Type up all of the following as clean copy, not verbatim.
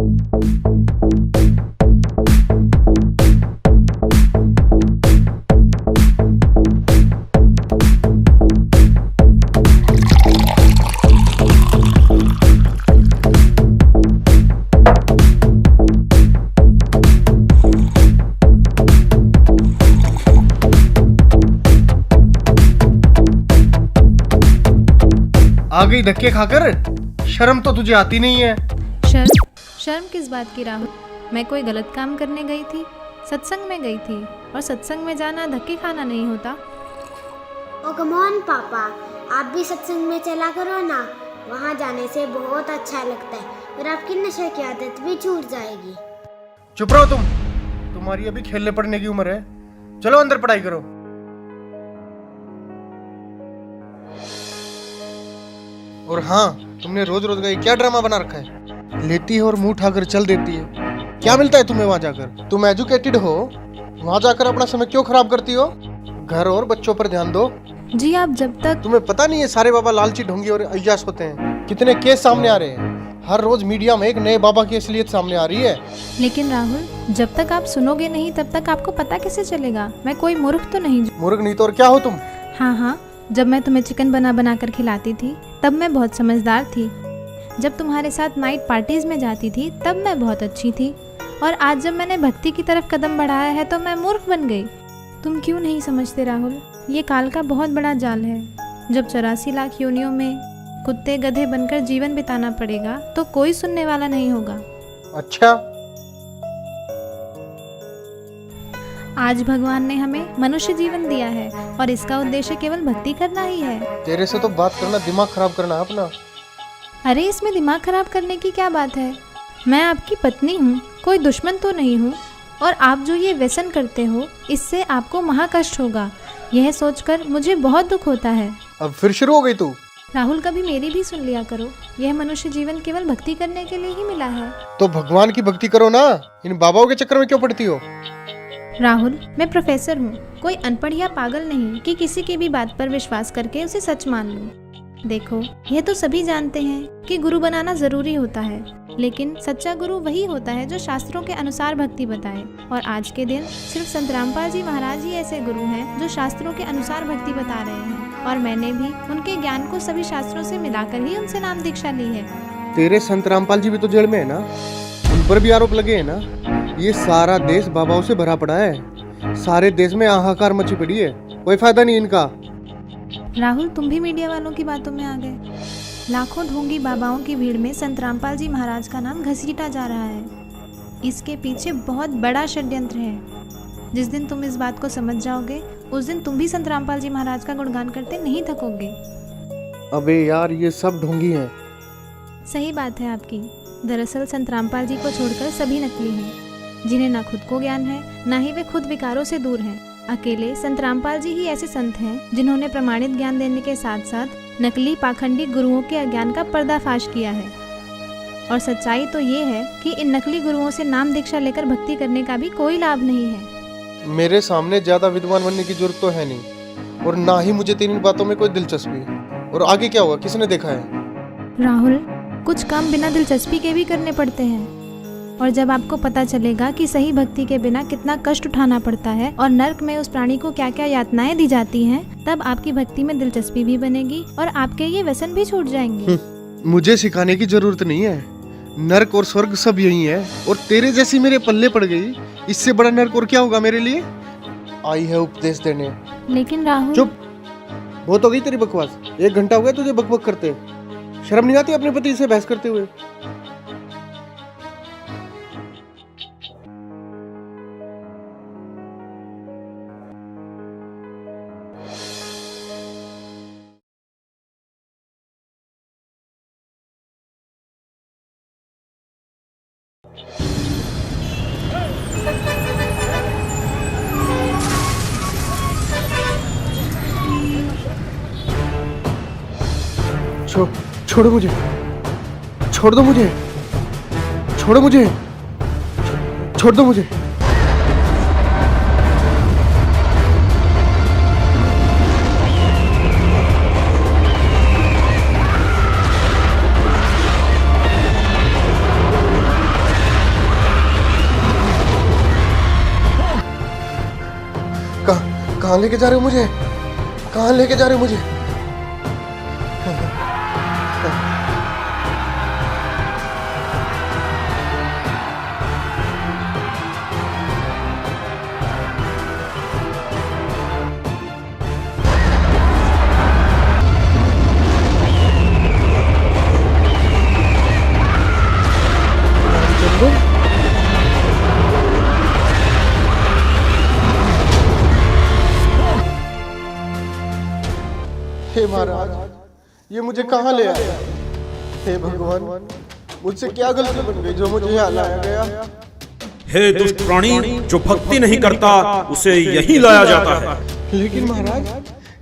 आ गई धक्के खाकर। शर्म तो तुझे आती नहीं है। शर्म किस बात की राहुल? मैं कोई गलत काम करने गई थी? सत्संग में गई थी, और सत्संग में जाना धक्के खाना नहीं होता। ओ कम ऑन पापा, आप भी सत्संग में चला करो ना। वहाँ जाने से बहुत अच्छा लगता है और आपकी नशे की आदत भी छूट जाएगी। चुप रहो तुम। तुम्हारी अभी खेलने पड़ने की उम्र है। चलो अंदर पढ़ाई करो। और हाँ, तुमने रोज रोज का ये क्या ड्रामा बना रखा है? लेती है और मुंह उठाकर चल देती है। क्या मिलता है तुम्हें वहां जाकर? तुम एजुकेटेड हो, वहां जाकर अपना समय क्यों खराब करती हो? घर और बच्चों पर ध्यान दो। जी आप जब तक तुम्हें पता नहीं है सारे बाबा लालची ढोंगी और अय्याश होते हैं? कितने केस सामने आ रहे हैं। हर रोज मीडिया में एक नए बाबा की असलियत सामने आ रही है। लेकिन राहुल, जब तक आप सुनोगे नहीं तब तक आपको पता कैसे चलेगा? मैं कोई मूर्ख तो नहीं। मूर्ख नहीं तो और क्या हो तुम? हाँ, जब मैं तुम्हें चिकन बना कर खिलाती थी तब मैं बहुत समझदार थी। जब तुम्हारे साथ नाइट पार्टीज में जाती थी तब मैं बहुत अच्छी थी। और आज जब मैंने भक्ति की तरफ कदम बढ़ाया है तो मैं मूर्ख बन गई। तुम क्यों नहीं समझते राहुल? ये काल का बहुत बड़ा जाल है। जब 84 लाख योनियों में कुत्ते गधे बनकर जीवन बिताना पड़ेगा तो कोई सुनने वाला नहीं होगा। अच्छा, आज भगवान ने हमें मनुष्य जीवन दिया है और इसका उद्देश्य केवल भक्ति करना ही है। तेरे से तो बात करना दिमाग खराब करना है अपना। अरे इसमें दिमाग खराब करने की क्या बात है? मैं आपकी पत्नी हूँ, कोई दुश्मन तो नहीं हूँ। और आप जो ये व्यसन करते हो इससे आपको महाकष्ट होगा। यह सोचकर मुझे बहुत दुख होता है। अब फिर शुरू हो गई तू। राहुल, कभी मेरी भी सुन लिया करो। यह मनुष्य जीवन केवल भक्ति करने के लिए ही मिला है। तो भगवान की भक्ति करो ना। इन बाबाओं के चक्कर में क्यों पड़ती हो? राहुल, मैं प्रोफेसर हूँ, कोई अनपढ़ या पागल नहीं कि किसी की भी बात पर विश्वास करके उसे सच मान लूँ। देखो, यह तो सभी जानते हैं कि गुरु बनाना जरूरी होता है, लेकिन सच्चा गुरु वही होता है जो शास्त्रों के अनुसार भक्ति बताए। और आज के दिन सिर्फ संत रामपाल जी महाराज ही ऐसे गुरु हैं जो शास्त्रों के अनुसार भक्ति बता रहे हैं। और मैंने भी उनके ज्ञान को सभी शास्त्रों से मिलाकर ही उनसे नाम दीक्षा ली है। तेरे संत रामपाल जी भी तो जेल में है ना? उन पर भी आरोप लगे हैं ना? ये सारा देश बाबाओं से भरा पड़ा है। सारे देश में हाहाकार मची पड़ी है। कोई फायदा नहीं इनका। राहुल, तुम भी मीडिया वालों की बातों में आ गए। लाखों ढोंगी बाबाओं की भीड़ में संत रामपाल जी महाराज का नाम घसीटा जा रहा है। इसके पीछे बहुत बड़ा षड्यंत्र है। जिस दिन तुम इस बात को समझ जाओगे उस दिन तुम भी संत रामपाल जी महाराज का गुणगान करते नहीं थकोगे। अबे यार, ये सब ढोंगी हैं। सही बात है आपकी। दरअसल संत रामपाल जी को छोड़कर सभी नकली हैं, जिन्हें ना खुद को ज्ञान है ना ही वे खुद विकारों से दूर हैं। अकेले संत रामपाल जी ही ऐसे संत हैं जिन्होंने प्रमाणित ज्ञान देने के साथ साथ नकली पाखंडी गुरुओं के अज्ञान का पर्दाफाश किया है। और सच्चाई तो ये है कि इन नकली गुरुओं से नाम दीक्षा लेकर भक्ति करने का भी कोई लाभ नहीं है। मेरे सामने ज्यादा विद्वान बनने की जरूरत तो है नहीं, और ना ही मुझे तेरी बातों में कोई दिलचस्पी। और आगे क्या होगा किसने देखा है? राहुल, कुछ काम बिना दिलचस्पी के भी करने पड़ते हैं। और जब आपको पता चलेगा कि सही भक्ति के बिना कितना कष्ट उठाना पड़ता है और नर्क में उस प्राणी को क्या क्या यातनाएं दी जाती हैं, तब आपकी भक्ति में दिलचस्पी भी बनेगी और आपके ये व्यसन भी छूट जाएंगे। मुझे सिखाने की जरूरत नहीं है। नर्क और स्वर्ग सब यही है, और तेरे जैसी मेरे पल्ले पड़ गई। इससे बड़ा नर्क और क्या होगा मेरे लिए? आई है उपदेश देने। लेकिन राहुल, चुप, बहुत हो गई तेरी बकवास। 1 घंटा हो गया तुझे बकबक करते। शर्म नहीं आती अपने पति से बहस करते हुए? छोड़ो मुझे, छोड़ दो मुझे, छोड़ो मुझे, छोड़ दो मुझे। कहाँ लेके जा रहे हो मुझे? कहाँ लेके जा रहे हो मुझे? हे महाराज, ये मुझे कहाँ ले आया? हे भगवान, मुझसे क्या गलती बन गई जो मुझे यहाँ लाया गया? हे दुष्ट प्राणी, जो भक्ति नहीं करता उसे यही लाया जाता है। लेकिन महाराज,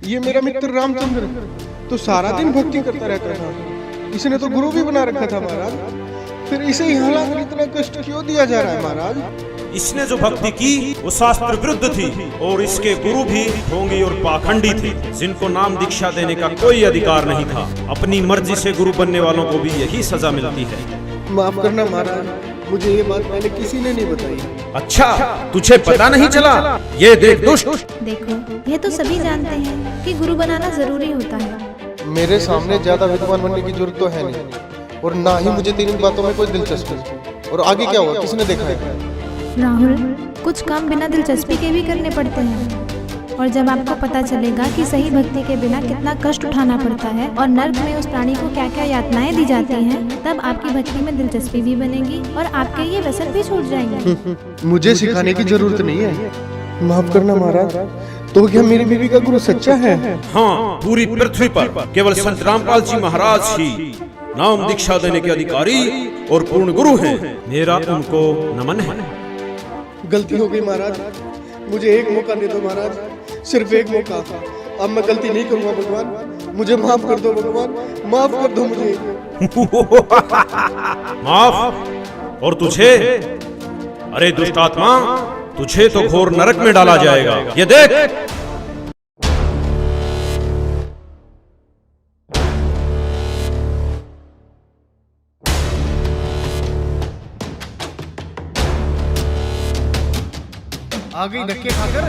ये मेरा मित्र रामचंद्र तो सारा दिन भक्ति करता रहता था। इसने तो गुरु भी बना रखा था महाराज, फिर इसे यहाँ लाकर इतना कष्ट क्यों दिया जा रहा है महाराज? इसने जो भक्ति की वो शास्त्र विरुद्ध थी और इसके गुरु भी ढोंगी और पाखंडी थे, जिनको नाम दीक्षा देने का कोई अधिकार नहीं था। अपनी मर्जी से गुरु बनने वालों को भी यही सजा मिलती है। माफ करना महाराज, मुझे ये बात पहले किसी ने नहीं बताई। अच्छा, तुझे पता नहीं चला? ये देख दुष्ट। देखो, यह तो सभी जानते हैं कि गुरु बनाना जरूरी होता है। मेरे सामने ज्यादा विद्वान बनने की जरूरत तो है नहीं, और ना ही मुझे तेरी बातों में कोई दिलचस्पी। और आगे क्या हुआ, किसने देखा है? राहुल, कुछ काम बिना दिलचस्पी के भी करने पड़ते हैं, और जब आपको पता चलेगा कि सही भक्ति के बिना कितना कष्ट उठाना पड़ता है और नर्क में उस प्राणी को क्या क्या यातनाएं दी जाती हैं, तब आपकी भक्ति में दिलचस्पी भी बनेगी और आपके ये व्यसन भी छूट जाएंगे। मुझे सिखाने की जरूरत नहीं है। माफ करना महाराज, तो क्या मेरी बीवी का गुरु सच्चा है? हाँ, पूरी पृथ्वी पर केवल संत रामपाल जी महाराज ही नाम दीक्षा देने के अधिकारी और पूर्ण गुरु हैं। मेरा उनको नमन है। गलती हो गई महाराज, मुझे एक मौका दे दो महाराज, सिर्फ एक मौका। अब मैं गलती नहीं करूंगा भगवान, मुझे माफ कर दो भगवान, माफ कर दो मुझे। माफ? और तुझे? अरे दुष्ट आत्मा, तुझे तो घोर नरक में डाला जाएगा। ये देख। आ गई धक्के खाकर,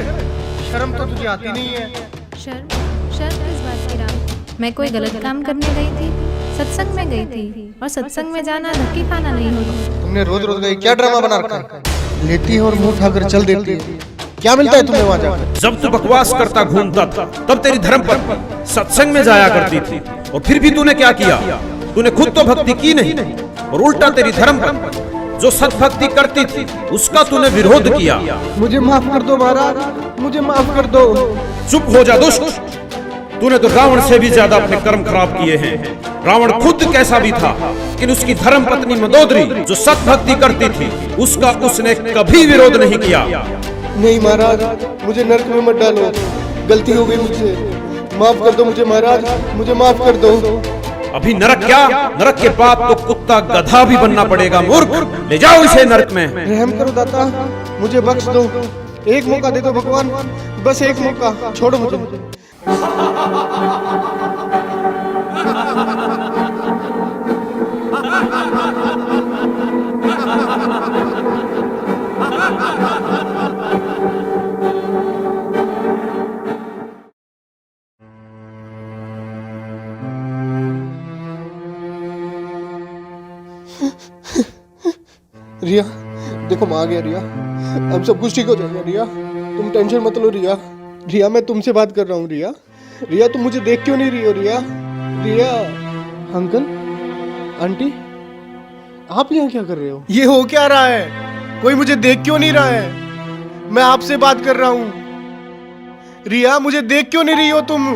शर्म तो तुझे आती नहीं है। शर्म किस बात की राम? मैं कोई गलत काम करने गई थी? सत्संग में गई थी, और सत्संग में जाना धक्के खाना नहीं होता। तुमने रोज रोज का ये क्या ड्रामा बना रखा है? लेती है और मुंह उठाकर चल देती है। क्या मिलता है तुम्हें वहाँ जाकर? जब तू बकवास करता घूमता था, तब तेरी धर्मपत्नी सत्संग में जाया करती थी, और फिर भी तूने क्या किया? तूने खुद तो भक्ति की नहीं, और उल्टा तेरी धर्मपत्नी जो सत्भक्ति करती थी उसका तूने विरोध किया। मुझे माफ कर दो महाराज, मुझे माफ कर दो। चुप हो जा दुष्ट, तूने तो रावण से भी ज्यादा अपने कर्म खराब किए हैं। रावण खुद कैसा भी था, लेकिन उसकी धर्म पत्नी मंदोदरी जो सत्भक्ति करती थी उसका उसने कभी विरोध नहीं किया। नहीं महाराज, मुझे नरक में मत डालो, गलती हो गई मुझसे, माफ कर दो मुझे महाराज, मुझे माफ कर दो। अभी नरक क्या, नरक के बाद तो कुत्ता गधा भी बनना पड़ेगा। मूर्ख, ले जाओ इसे नरक में। रहम करो दाता, मुझे बख्श दो, एक मौका दे दो भगवान, बस एक मौका, छोड़ो मुझे। रिया, देखो मैं आ गया रिया, अब सब कुछ ठीक हो जाएगा रिया, तुम टेंशन मत लो रिया। रिया, मैं तुमसे बात कर रहा हूँ रिया। रिया, तुम मुझे देख क्यों नहीं रही हो रिया? रिया, अंकल, आंटी, आप यहाँ क्या कर रहे हो? ये हो क्या रहा है? कोई मुझे देख क्यों नहीं रहा है? मैं आपसे बात कर रहा हूँ। रिया, मुझे देख क्यों नहीं रही हो तुम?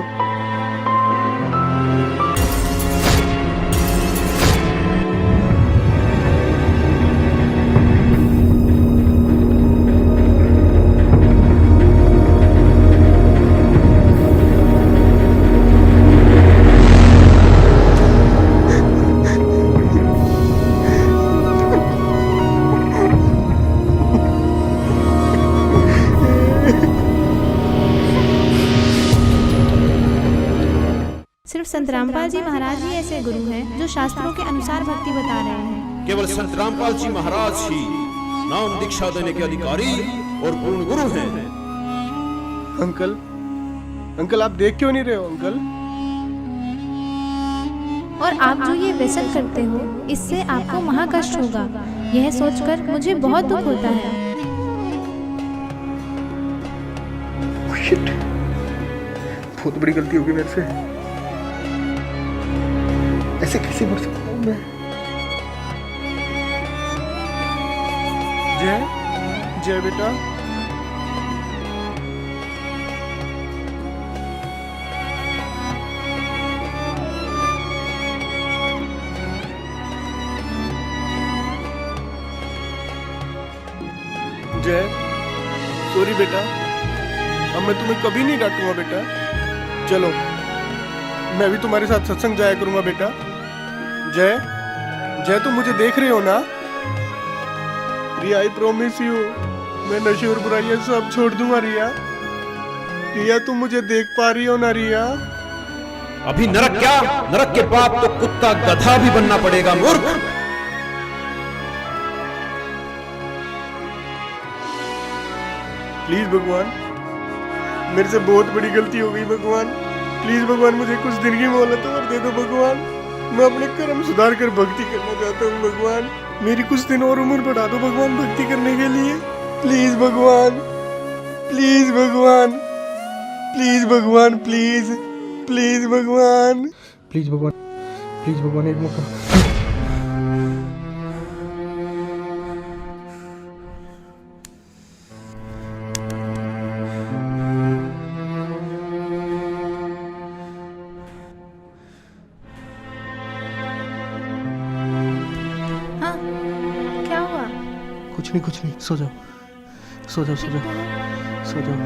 सिर्फ संत रामपाल जी महाराज ही ऐसे गुरु हैं जो शास्त्रों के अनुसार भक्ति बता रहे हैं। केवल संत रामपाल जी महाराज ही नाम दीक्षा देने के अधिकारी और पूर्ण गुरु हैं। अंकल, अंकल आप देख क्यों नहीं रहे हो अंकल? और आप जो ये व्यसन करते हो इससे आपको महाकष्ट होगा। यह सोचकर मुझे बहुत दुख होता है। शिट, बहुत बड़ी गलती होगी मेरे से। ऐसे कैसे बढ़ सकता हूँ मैं? जय जय बेटा, जय सॉरी बेटा, अब मैं तुम्हें कभी नहीं डांटूंगा बेटा। चलो मैं भी तुम्हारे साथ सत्संग जाया करूंगा बेटा। जय जय तुम मुझे देख रहे हो ना? रिया आई प्रॉमिस यू, मैं नशे और बुराइयां सब छोड़ दूंगा रिया। रिया तुम मुझे देख पा रही हो ना रिया? अभी नरक क्या, नरक के बाद तो कुत्ता गधा भी बनना पड़ेगा मूर्ख। प्लीज भगवान, मेरे से बहुत बड़ी गलती हो गई भगवान। प्लीज भगवान मुझे कुछ दिन की मोहलत और दे दो भगवान। मैं अपने कर्म सुधार कर भक्ति करना चाहता हूँ भगवान। मेरी कुछ दिन और उम्र बढ़ा दो भगवान भक्ति करने के लिए। प्लीज भगवान, प्लीज भगवान, प्लीज भगवान, प्लीज प्लीज भगवान, प्लीज भगवान, प्लीज भगवान एक मौका। हाँ, क्या हुआ? कुछ नहीं, सो जाओ सो जाओ सो जाओ सो जाओ।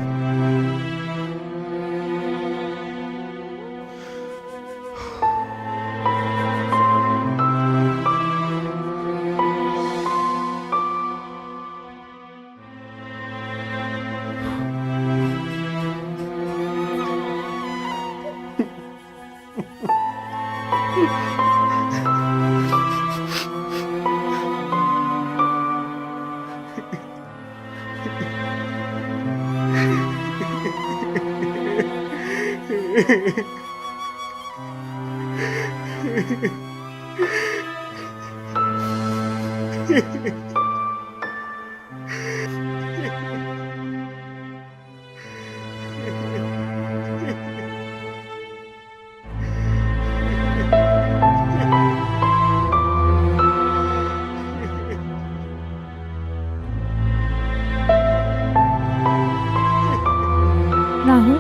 राहुल,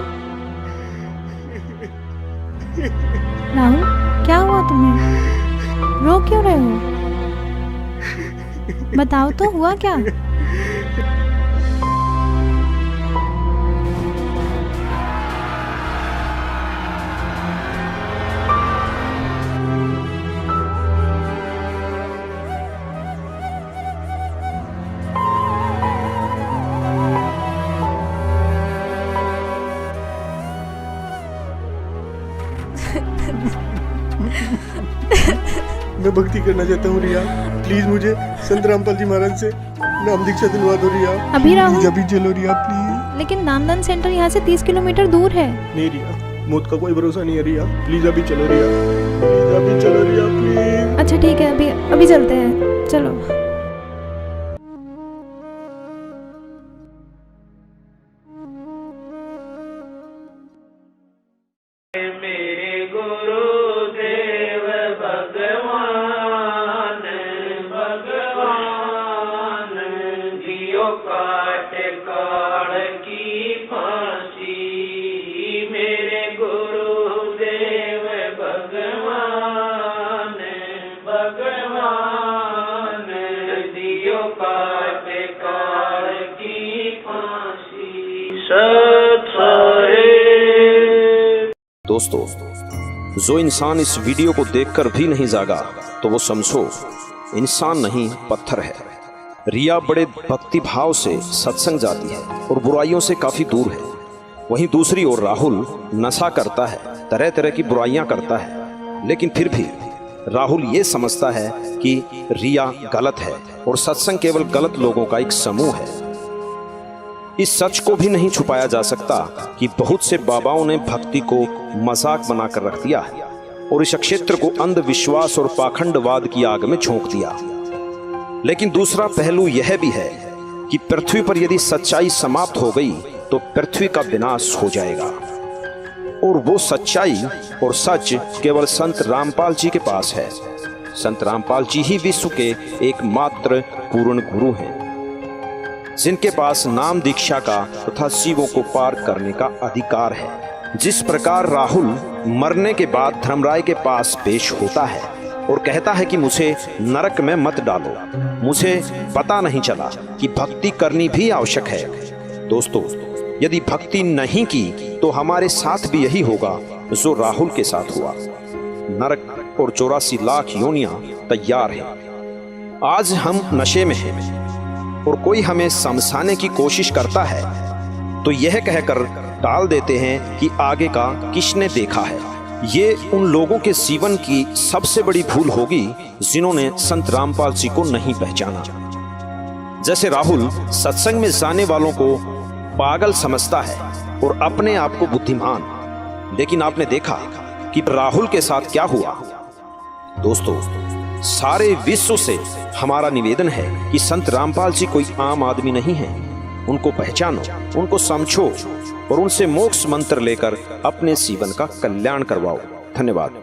राहुल क्या हुआ तुम्हें? रो क्यों रहे हो? बताओ तो हुआ क्या? मैं भक्ति करना चाहता हूँ रिया। प्लीज मुझे संत रामपाल जी महाराज से नाम दीक्षा दिलवा दो रिया। अभी राहुल? अभी चलो रिया प्लीज। लेकिन नामदान सेंटर यहाँ से 30 किलोमीटर दूर है। नहीं रिया, मौत का कोई भरोसा नहीं है रिया। प्लीज अभी चलो रिया, प्लीज अभी चलो रिया प्लीज। अच्छा ठीक है, अभी चलते हैं, चलो। दोस्तों, जो इंसान इस वीडियो को देखकर भी नहीं जागा तो वो समझो इंसान नहीं पत्थर है। रिया बड़े भक्ति भाव से सत्संग जाती है और बुराइयों से काफी दूर है। वहीं दूसरी ओर राहुल नशा करता है, तरह तरह की बुराइयां करता है, लेकिन फिर भी राहुल ये समझता है कि रिया गलत है और सत्संग केवल गलत लोगों का एक समूह है। इस सच को भी नहीं छुपाया जा सकता कि बहुत से बाबाओं ने भक्ति को मजाक बनाकर रख दिया है और इस क्षेत्र को अंधविश्वास और पाखंडवाद की आग में झोंक दिया। लेकिन दूसरा पहलू यह भी है कि पृथ्वी पर यदि सच्चाई समाप्त हो गई तो पृथ्वी का विनाश हो जाएगा, और वो सच्चाई और सच केवल संत रामपाल जी के पास है। संत रामपाल जी ही विश्व के एकमात्र पूर्ण गुरु हैं, जिनके पास नाम दीक्षा का तथा शिवों को पार करने का अधिकार है। जिस प्रकार राहुल मरने के बाद धर्मराय के पास पेश होता है और कहता है कि मुझे नरक में मत डालो, मुझे पता नहीं चला कि भक्ति करनी भी आवश्यक है। दोस्तों, यदि भक्ति नहीं की तो हमारे साथ भी यही होगा जो राहुल के साथ हुआ। नरक और 84 लाख योनियां तैयार हैं। आज हम नशे में हैं और कोई हमें समझाने की कोशिश करता है तो यह कहकर टाल देते हैं कि आगे का किसने देखा है। ये उन लोगों के जीवन की सबसे बड़ी भूल होगी जिन्होंने संत रामपाल जी को नहीं पहचाना। जैसे राहुल सत्संग में जाने वालों को पागल समझता है और अपने आप को बुद्धिमान, लेकिन आपने देखा कि राहुल के साथ क्या हुआ। दोस्तों, सारे विश्व से हमारा निवेदन है कि संत रामपाल जी कोई आम आदमी नहीं है। उनको पहचानो, उनको समझो और उनसे मोक्ष मंत्र लेकर अपने जीवन का कल्याण करवाओ। धन्यवाद।